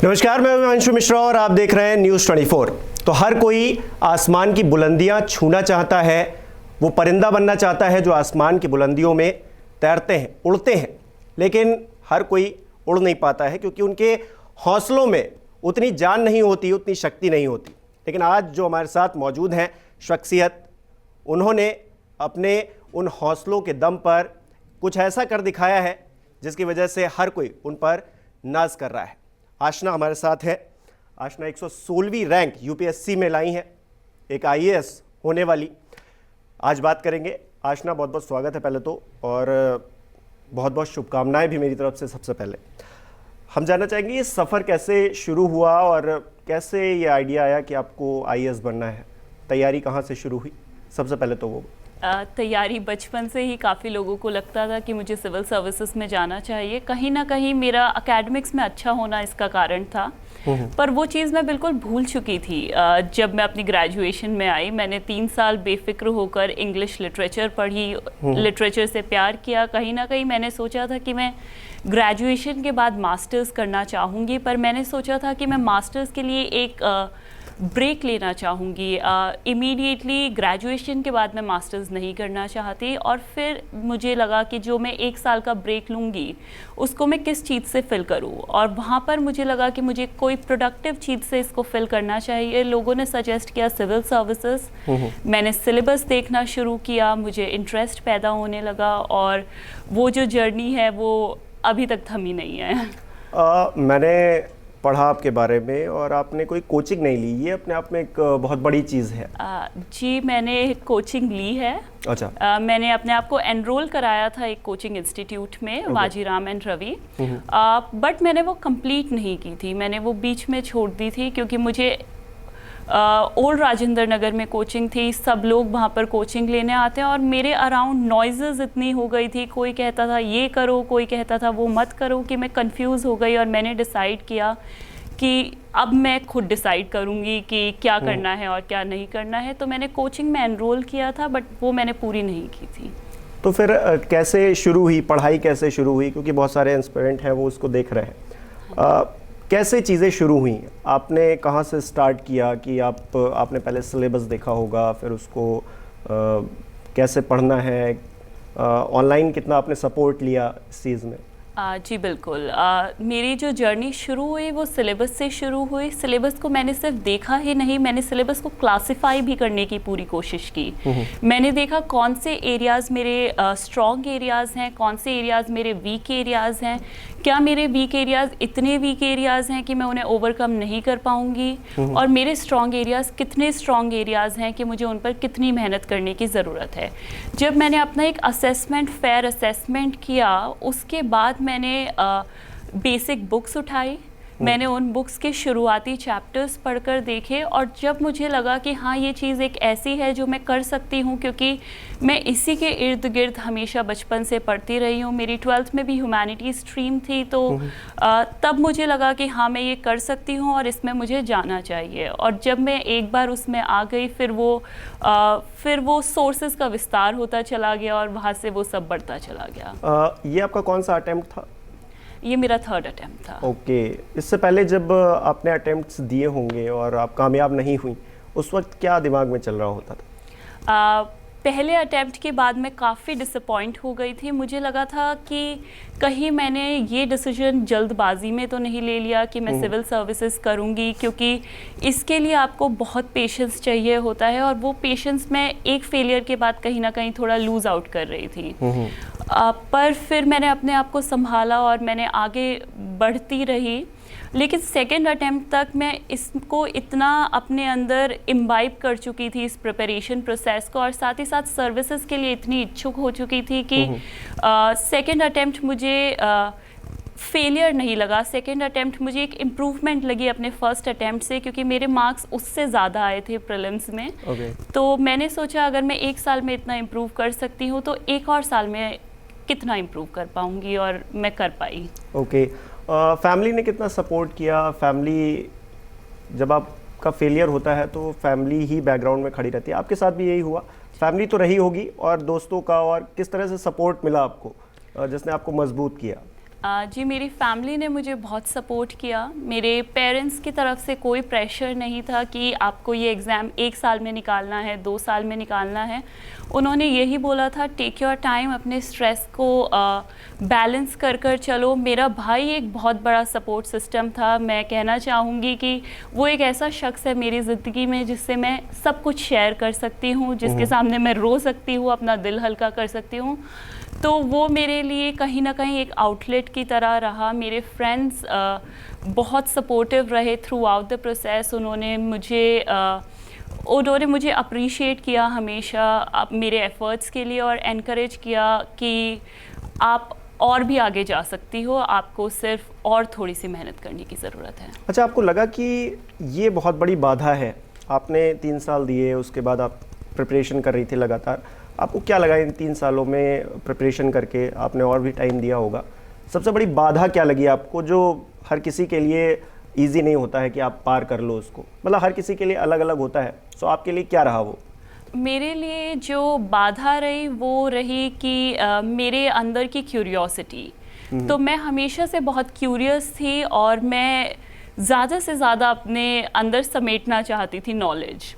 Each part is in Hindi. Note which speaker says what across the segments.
Speaker 1: नमस्कार, मैं अंशु मिश्रा और आप देख रहे हैं न्यूज़ 24। तो हर कोई आसमान की बुलंदियां छूना चाहता है, वो परिंदा बनना चाहता है जो आसमान की बुलंदियों में तैरते हैं, उड़ते हैं। लेकिन हर कोई उड़ नहीं पाता है क्योंकि उनके हौसलों में उतनी जान नहीं होती, उतनी शक्ति नहीं होती। लेकिन आज जो हमारे साथ मौजूद हैं शख्सियत, उन्होंने अपने उन हौसलों के दम पर कुछ ऐसा कर दिखाया है जिसकी वजह से हर कोई उन पर नाज कर रहा है। आशना हमारे साथ है। आशना 116वीं रैंक यूपीएससी में लाई हैं, एक आईएएस होने वाली। आज बात करेंगे। आशना, बहुत बहुत स्वागत है पहले तो, और बहुत बहुत शुभकामनाएं भी मेरी तरफ से। सबसे पहले हम जानना चाहेंगे ये सफ़र कैसे शुरू हुआ और कैसे ये आइडिया आया कि आपको आईएएस बनना है। तैयारी कहाँ से शुरू हुई? सबसे पहले तो वो
Speaker 2: तैयारी बचपन से ही काफ़ी लोगों को लगता था कि मुझे सिविल सर्विसेज में जाना चाहिए। कहीं ना कहीं मेरा एकेडमिक्स में अच्छा होना इसका कारण था, पर वो चीज़ मैं बिल्कुल भूल चुकी थी। जब मैं अपनी ग्रेजुएशन में आई, मैंने 3 साल बेफिक्र होकर इंग्लिश लिटरेचर पढ़ी, लिटरेचर से प्यार किया। कहीं ना कहीं मैंने सोचा था कि मैं ग्रेजुएशन के बाद मास्टर्स करना चाहूँगी, पर मैंने सोचा था कि मैं मास्टर्स के लिए एक ब्रेक लेना चाहूँगी। इमीडिएटली ग्रेजुएशन के बाद मैं मास्टर्स नहीं करना चाहती, और फिर मुझे लगा कि जो मैं 1 साल का ब्रेक लूँगी उसको मैं किस चीज़ से फिल करूँ, और वहाँ पर मुझे लगा कि मुझे कोई प्रोडक्टिव चीज़ से इसको फिल करना चाहिए। लोगों ने सजेस्ट किया सिविल सर्विसेज। मैंने सिलेबस देखना शुरू किया, मुझे इंटरेस्ट पैदा होने लगा, और वो जो जर्नी है वो अभी तक थमी नहीं है।
Speaker 1: मैंने पढ़ा आपके बारे में, और आपने कोई कोचिंग नहीं ली। ये अपने आप में एक बहुत बड़ी चीज़ है।
Speaker 2: जी, मैंने कोचिंग ली है।
Speaker 1: अच्छा।
Speaker 2: मैंने अपने आप को एनरोल कराया था एक कोचिंग इंस्टीट्यूट में, वाजीराम एंड रवि, बट मैंने वो कंप्लीट नहीं की थी। मैंने वो बीच में छोड़ दी थी क्योंकि मुझे ओल्ड राजेंद्र नगर में कोचिंग थी, सब लोग वहाँ पर कोचिंग लेने आते हैं, और मेरे अराउंड नॉइजेस इतनी हो गई थी। कोई कहता था ये करो, कोई कहता था वो मत करो, कि मैं कंफ्यूज हो गई। और मैंने डिसाइड किया कि अब मैं खुद डिसाइड करूँगी कि क्या करना है और क्या नहीं करना है। तो मैंने कोचिंग में एनरोल किया था, बट वो मैंने पूरी नहीं की थी।
Speaker 1: तो फिर कैसे शुरू हुई पढ़ाई, कैसे शुरू हुई? क्योंकि बहुत सारे एस्पिरेंट हैं वो उसको देख रहे हैं। कैसे चीज़ें शुरू हुई? आपने कहाँ से स्टार्ट किया कि आपने पहले सिलेबस देखा होगा, फिर उसको कैसे पढ़ना है, ऑनलाइन कितना आपने सपोर्ट लिया इस चीज़ में?
Speaker 2: जी बिल्कुल। मेरी जो जर्नी शुरू हुई वो सिलेबस से शुरू हुई। सिलेबस को मैंने सिर्फ देखा ही नहीं, मैंने सिलेबस को क्लासिफाई भी करने की पूरी कोशिश की। मैंने देखा कौन से एरियाज़ मेरे स्ट्रॉन्ग एरियाज़ हैं, कौन से एरियाज़ मेरे वीक एरियाज़ हैं। क्या मेरे वीक एरियाज़ इतने वीक एरियाज़ हैं कि मैं उन्हें ओवरकम नहीं कर पाऊँगी, और मेरे स्ट्रॉन्ग एरियाज़ कितने स्ट्रॉन्ग एरियाज़ हैं कि मुझे उन पर कितनी मेहनत करने की ज़रूरत है। जब मैंने अपना एक असेसमेंट, फेयर असेसमेंट किया, उसके बाद मैंने बेसिक बुक्स उठाई। मैंने उन बुक्स के शुरुआती चैप्टर्स पढ़कर देखे, और जब मुझे लगा कि हाँ ये चीज़ एक ऐसी है जो मैं कर सकती हूँ, क्योंकि मैं इसी के इर्द गिर्द हमेशा बचपन से पढ़ती रही हूँ। मेरी 12th में भी ह्यूमैनिटी स्ट्रीम थी, तो तब मुझे लगा कि हाँ मैं ये कर सकती हूँ और इसमें मुझे जाना चाहिए। और जब मैं एक बार उसमें आ गई, फिर वो सोर्सेज का विस्तार होता चला गया, और वहाँ से वो सब बढ़ता चला गया।
Speaker 1: ये आपका कौन सा अटेम्प्ट था?
Speaker 2: ये मेरा 3rd अटेम्प्ट था।
Speaker 1: ओके। इससे पहले जब आपने अटेम्प्ट्स दिए होंगे और आप कामयाब नहीं हुई, उस वक्त क्या दिमाग में चल रहा होता था?
Speaker 2: पहले अटेम्प्ट के बाद मैं काफ़ी डिसअपॉइंट हो गई थी। मुझे लगा था कि कहीं मैंने ये डिसीजन जल्दबाजी में तो नहीं ले लिया कि मैं सिविल सर्विसेज करूँगी, क्योंकि इसके लिए आपको बहुत पेशेंस चाहिए होता है, और वो पेशेंस मैं एक फेलियर के बाद कहीं ना कहीं थोड़ा लूज़ आउट कर रही थी। पर फिर मैंने अपने आप को संभाला और मैंने आगे बढ़ती रही। लेकिन 2nd अटेम्प्ट तक मैं इसको इतना अपने अंदर इम्बाइब कर चुकी थी, इस प्रिपरेशन प्रोसेस को, और साथ ही साथ सर्विसेज के लिए इतनी इच्छुक हो चुकी थी कि 2nd अटेम्प्ट मुझे फेलियर नहीं लगा। 2nd अटेम्प्ट मुझे एक इम्प्रूवमेंट लगी अपने 1st अटेम्प्ट से, क्योंकि मेरे मार्क्स उससे ज़्यादा आए थे प्रीलिम्स में। तो मैंने सोचा अगर मैं 1 साल में इतना इम्प्रूव कर सकती हूँ तो 1 और साल में कितना इम्प्रूव कर पाऊँगी, और मैं कर पाई।
Speaker 1: ओके। फैमिली ने कितना सपोर्ट किया? फैमिली, जब आपका फेलियर होता है तो फैमिली ही बैकग्राउंड में खड़ी रहती है। आपके साथ भी यही हुआ? फैमिली तो रही होगी, और दोस्तों का, और किस तरह से सपोर्ट मिला आपको जिसने आपको मजबूत किया?
Speaker 2: जी, मेरी फैमिली ने मुझे बहुत सपोर्ट किया। मेरे पेरेंट्स की तरफ से कोई प्रेशर नहीं था कि आपको ये एग्ज़ाम 1 साल में निकालना है, 2 साल में निकालना है। उन्होंने यही बोला था, टेक योर टाइम, अपने स्ट्रेस को बैलेंस कर कर चलो। मेरा भाई एक बहुत बड़ा सपोर्ट सिस्टम था। मैं कहना चाहूँगी कि वो एक ऐसा शख्स है मेरी ज़िंदगी में जिससे मैं सब कुछ शेयर कर सकती हूँ, जिसके सामने मैं रो सकती हूँ, अपना दिल हल्का कर सकती हूँ। तो वो मेरे लिए कहीं ना कहीं एक आउटलेट की तरह रहा। मेरे फ्रेंड्स बहुत सपोर्टिव रहे थ्रू आउट द प्रोसेस। उन्होंने मुझे अप्रिशिएट किया हमेशा मेरे एफ़र्ट्स के लिए और एनकरेज किया कि आप और भी आगे जा सकती हो, आपको सिर्फ और थोड़ी सी मेहनत करने की ज़रूरत है।
Speaker 1: अच्छा, आपको लगा कि ये बहुत बड़ी बाधा है? आपने 3 साल दिए, उसके बाद आप प्रिपरेशन कर रही थी लगातार। आपको क्या लगा इन 3 सालों में प्रिपरेशन करके? आपने और भी टाइम दिया होगा। सबसे बड़ी बाधा क्या लगी आपको, जो हर किसी के लिए इजी नहीं होता है कि आप पार कर लो उसको? मतलब हर किसी के लिए अलग अलग होता है। सो आपके लिए क्या रहा वो?
Speaker 2: मेरे लिए जो बाधा रही वो रही कि मेरे अंदर की क्यूरियोसिटी। तो मैं हमेशा से बहुत क्यूरियस थी और मैं ज़्यादा से ज़्यादा अपने अंदर समेटना चाहती थी नॉलेज।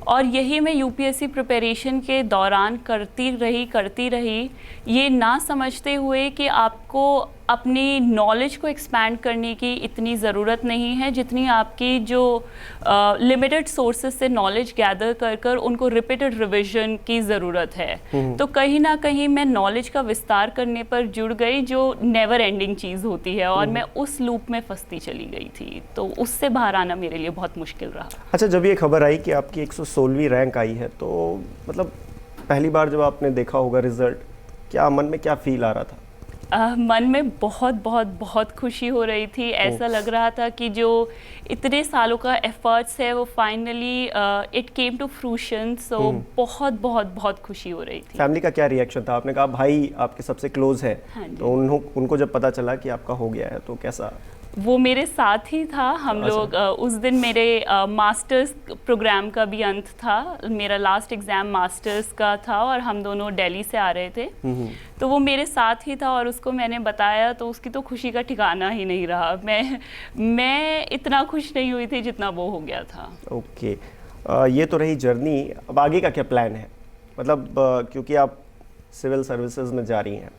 Speaker 2: और यही मैं यूपीएससी प्रिपरेशन के दौरान करती रही, ये ना समझते हुए कि आपको अपनी नॉलेज को एक्सपैंड करने की इतनी ज़रूरत नहीं है जितनी आपकी जो लिमिटेड सोर्सेज से नॉलेज गैदर कर कर उनको रिपीटेड रिवीजन की ज़रूरत है। तो कहीं ना कहीं मैं नॉलेज का विस्तार करने पर जुड़ गई, जो नेवर एंडिंग चीज़ होती है, और मैं उस लूप में फंसती चली गई थी। तो उससे बाहर आना मेरे लिए बहुत मुश्किल रहा।
Speaker 1: अच्छा, जब ये खबर आई कि आपकी 116वीं रैंक आई है, तो मतलब पहली बार जब आपने देखा होगा रिजल्ट, क्या मन में क्या फील आ रहा था?
Speaker 2: मन में बहुत बहुत बहुत खुशी हो रही थी। ऐसा लग रहा था कि जो इतने सालों का एफर्ट्स है वो finally it came to fruition. So बहुत बहुत बहुत खुशी हो रही थी।
Speaker 1: फैमिली का क्या रिएक्शन था? आपने कहा भाई आपके सबसे क्लोज है, तो उनको जब पता चला कि आपका हो गया है तो कैसा?
Speaker 2: वो मेरे साथ ही था। हम लोग उस दिन मेरे मास्टर्स प्रोग्राम का भी अंत था। मेरा लास्ट एग्ज़ाम मास्टर्स का था और हम दोनों दिल्ली से आ रहे थे। तो वो मेरे साथ ही था और उसको मैंने बताया तो उसकी तो खुशी का ठिकाना ही नहीं रहा। मैं इतना खुश नहीं हुई थी जितना वो हो गया था।
Speaker 1: ओके, ये तो रही जर्नी। अब आगे का क्या प्लान है? मतलब क्योंकि आप सिविल सर्विसेज में जा रही हैं,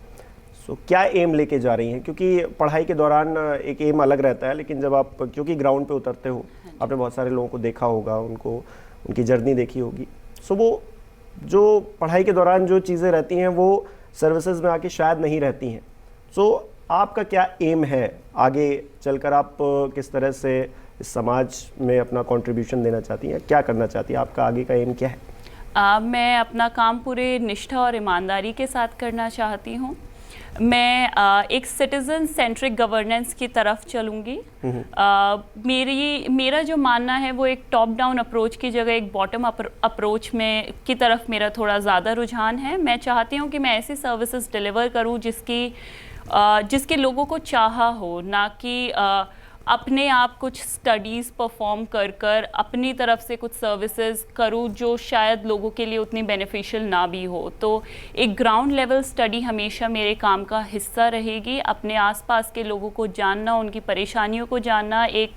Speaker 1: सो क्या एम लेके जा रही हैं? क्योंकि पढ़ाई के दौरान एक एम अलग रहता है, लेकिन जब आप क्योंकि ग्राउंड पे उतरते हो, आपने बहुत सारे लोगों को देखा होगा, उनकी जर्नी देखी होगी। सो वो जो पढ़ाई के दौरान जो चीज़ें रहती हैं वो सर्विसेज में आके शायद नहीं रहती हैं। सो आपका क्या एम है आगे चलकर? आप किस तरह से इस समाज में अपना कंट्रीब्यूशन देना चाहती हैं? क्या करना चाहती हैं? आपका आगे का एम क्या है?
Speaker 2: मैं अपना काम पूरे निष्ठा और ईमानदारी के साथ करना चाहती हूँ। मैं एक सिटीज़न सेंट्रिक गवर्नेंस की तरफ चलूँगी। मेरा जो मानना है वो एक टॉप डाउन अप्रोच की जगह एक बॉटम अप्रोच में की तरफ मेरा थोड़ा ज़्यादा रुझान है। मैं चाहती हूँ कि मैं ऐसी सर्विसेज डिलीवर करूँ जिसके लोगों को चाहा हो, ना कि अपने आप कुछ स्टडीज़ परफॉर्म कर कर अपनी तरफ से कुछ सर्विसेज करूँ जो शायद लोगों के लिए उतनी बेनिफिशियल ना भी हो। तो एक ग्राउंड लेवल स्टडी हमेशा मेरे काम का हिस्सा रहेगी। अपने आसपास के लोगों को जानना, उनकी परेशानियों को जानना, एक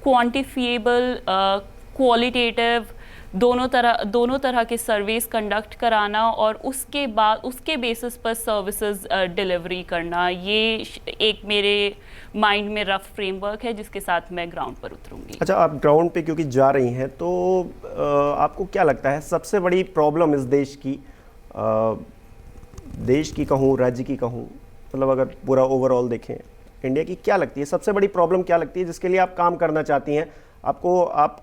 Speaker 2: क्वांटिफिएबल क्वालिटेटिव दोनों तरह के सर्वेस कंडक्ट कराना और उसके बेसिस पर सर्विसेज डिलीवरी करना, ये एक मेरे माइंड में रफ फ्रेमवर्क है जिसके साथ मैं ग्राउंड पर उतरूंगी।
Speaker 1: अच्छा, आप ग्राउंड पे क्योंकि जा रही हैं, तो आपको क्या लगता है सबसे बड़ी प्रॉब्लम इस देश की कहूँ, राज्य की कहूँ, मतलब अगर पूरा ओवरऑल देखें इंडिया की, क्या लगती है सबसे बड़ी प्रॉब्लम? क्या लगती है जिसके लिए आप काम करना चाहती हैं? आप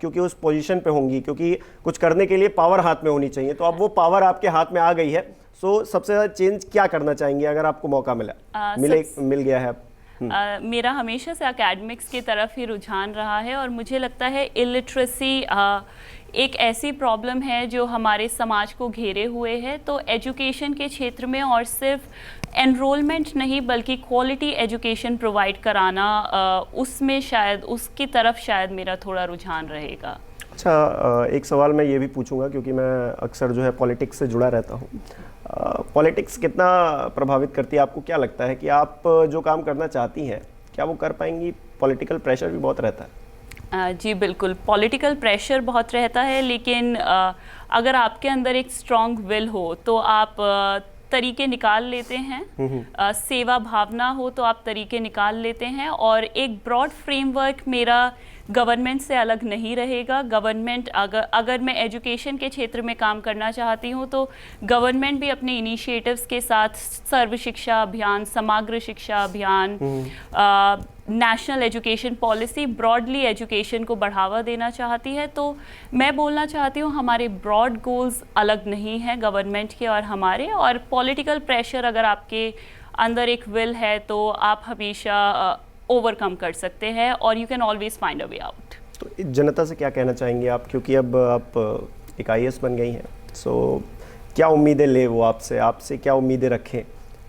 Speaker 1: क्योंकि उस पोजीशन पे होंगी, क्योंकि कुछ करने के लिए पावर हाथ में होनी चाहिए, तो अब वो पावर आपके हाथ में आ गई है। सो सबसे ज़्यादा चेंज क्या करना चाहेंगी अगर आपको मौका मिल गया है?
Speaker 2: मेरा हमेशा से एकेडमिक्स की तरफ ही रुझान रहा है और मुझे लगता है इलिटरेसी एक ऐसी प्रॉब्लम है जो हमारे समाज को घेरे हुए है। तो एजुकेशन के क्षेत्र में और सिर्फ एनरोलमेंट नहीं बल्कि क्वालिटी एजुकेशन प्रोवाइड कराना, उसमें शायद उसकी तरफ शायद मेरा थोड़ा रुझान रहेगा।
Speaker 1: अच्छा, एक सवाल मैं ये भी पूछूंगा क्योंकि मैं अक्सर जो है पॉलिटिक्स से जुड़ा रहता हूँ। पॉलिटिक्स कितना प्रभावित करती है, आपको क्या लगता है कि आप जो काम करना चाहती हैं क्या वो कर पाएंगी? पॉलिटिकल प्रेशर भी बहुत रहता है।
Speaker 2: जी बिल्कुल, पॉलिटिकल प्रेशर बहुत रहता है, लेकिन अगर आपके अंदर एक स्ट्रॉन्ग विल हो तो आप तरीके निकाल लेते हैं। सेवा भावना हो तो आप तरीके निकाल लेते हैं। और एक ब्रॉड फ्रेमवर्क मेरा गवर्नमेंट से अलग नहीं रहेगा। गवर्नमेंट अगर मैं एजुकेशन के क्षेत्र में काम करना चाहती हूँ तो गवर्नमेंट भी अपने इनिशिएटिव्स के साथ सर्व शिक्षा अभियान, समग्र शिक्षा अभियान, national education policy, broadly education को बढ़ावा देना चाहती है। तो मैं बोलना चाहती हूँ हमारे ब्रॉड गोल्स अलग नहीं हैं गवर्नमेंट के और हमारे। और पॉलिटिकल प्रेशर अगर आपके अंदर एक विल है तो आप हमेशा ओवरकम कर सकते हैं और you can always find a way out.
Speaker 1: तो जनता से क्या कहना चाहेंगे आप, क्योंकि अब आप एक IAS बन गई हैं, सो क्या उम्मीदें ले वो आपसे क्या उम्मीदें रखें?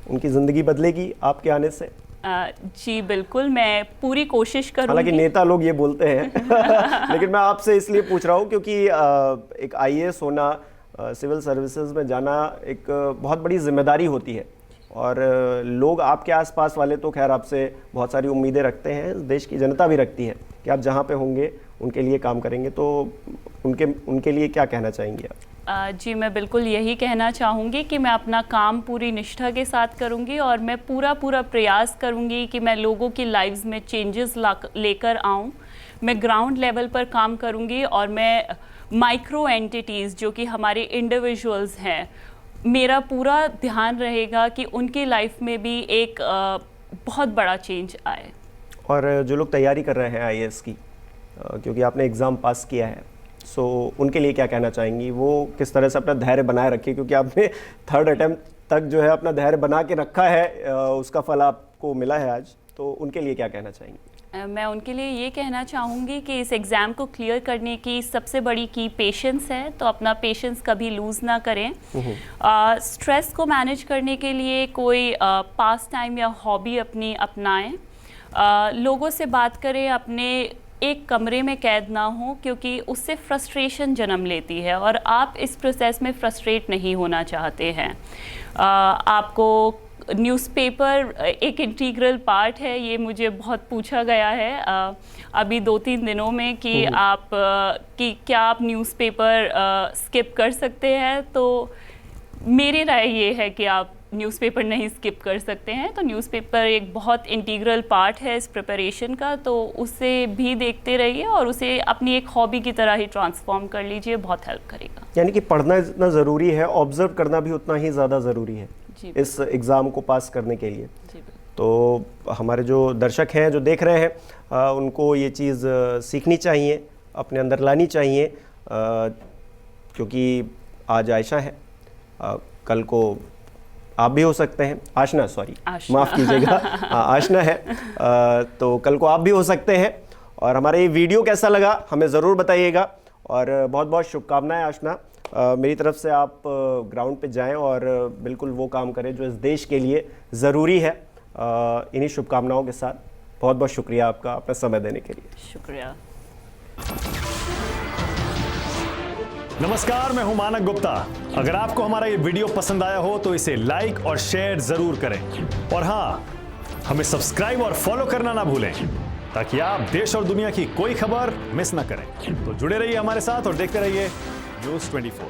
Speaker 1: उनकी ज़िंदगी बदलेगी आपके आने से?
Speaker 2: जी बिल्कुल, मैं पूरी कोशिश करूँगी।
Speaker 1: हालांकि नेता लोग ये बोलते हैं लेकिन मैं आपसे इसलिए पूछ रहा हूँ क्योंकि एक IAS होना, सिविल सर्विसेज में जाना एक बहुत बड़ी जिम्मेदारी होती है और लोग आपके आसपास वाले तो खैर आपसे बहुत सारी उम्मीदें रखते हैं, देश की जनता भी रखती है कि आप जहाँ पे होंगे उनके लिए काम करेंगे। तो उनके लिए क्या कहना चाहेंगे आप?
Speaker 2: जी मैं बिल्कुल यही कहना चाहूँगी कि मैं अपना काम पूरी निष्ठा के साथ करूँगी और मैं पूरा प्रयास करूँगी कि मैं लोगों की लाइव्स में चेंजेस लेकर आऊँ। मैं ग्राउंड लेवल पर काम करूँगी और मैं माइक्रो एंटिटीज़ जो कि हमारे इंडिविजुअल्स हैं, मेरा पूरा ध्यान रहेगा कि उनकी लाइफ में भी एक बहुत बड़ा चेंज आए।
Speaker 1: और जो लोग तैयारी कर रहे हैं IAS की, क्योंकि आपने एग्ज़ाम पास किया है, सो उनके लिए क्या कहना चाहेंगी? वो किस तरह से अपना धैर्य बनाए रखें, क्योंकि आपने 3rd अटेम्प्ट तक जो है अपना धैर्य बना के रखा है, उसका फल आपको मिला है आज, तो उनके लिए क्या कहना चाहेंगी?
Speaker 2: मैं उनके लिए ये कहना चाहूँगी कि इस एग्ज़ाम को क्लियर करने की सबसे बड़ी की पेशेंस है, तो अपना पेशेंस कभी लूज़ ना करें। स्ट्रेस को मैनेज करने के लिए कोई पास टाइम या हॉबी अपनी अपनाएं। लोगों से बात करें, अपने एक कमरे में कैद ना हो, क्योंकि उससे फ्रस्ट्रेशन जन्म लेती है और आप इस प्रोसेस में फ्रस्ट्रेट नहीं होना चाहते हैं। आपको न्यूज़पेपर एक इंटीग्रल पार्ट है, ये मुझे बहुत पूछा गया है अभी 2-3 दिनों में कि आप कि क्या आप न्यूज़पेपर स्किप कर सकते हैं। तो मेरी राय ये है कि आप न्यूज़पेपर नहीं स्किप कर सकते हैं। तो न्यूज़पेपर एक बहुत इंटीग्रल पार्ट है इस प्रिपरेशन का, तो उसे भी देखते रहिए और उसे अपनी एक हॉबी की तरह ही ट्रांसफॉर्म कर लीजिए, बहुत हेल्प करेगा।
Speaker 1: यानी कि पढ़ना जितना ज़रूरी है, ऑब्जर्व करना भी उतना ही ज़्यादा ज़रूरी है इस एग्ज़ाम को पास करने के लिए। तो हमारे जो दर्शक हैं, जो देख रहे हैं, उनको ये चीज़ सीखनी चाहिए, अपने अंदर लानी चाहिए, क्योंकि आज आयशा है, कल को आप भी हो सकते हैं। आशना, सॉरी, माफ़ कीजिएगा, आशना है, तो कल को आप भी हो सकते हैं। और हमारा ये वीडियो कैसा लगा हमें ज़रूर बताइएगा और बहुत बहुत शुभकामनाएं आशना। मेरी तरफ से आप ग्राउंड पे जाएं और बिल्कुल वो काम करें जो इस देश के लिए ज़रूरी है। इन्हीं शुभकामनाओं के साथ बहुत बहुत शुक्रिया आपका अपना समय देने के लिए।
Speaker 2: शुक्रिया।
Speaker 3: नमस्कार, मैं हूं मानक गुप्ता। अगर आपको हमारा ये वीडियो पसंद आया हो तो इसे लाइक और शेयर जरूर करें और हाँ, हमें सब्सक्राइब और फॉलो करना ना भूलें ताकि आप देश और दुनिया की कोई खबर मिस ना करें। तो जुड़े रहिए हमारे साथ और देखते रहिए News 24।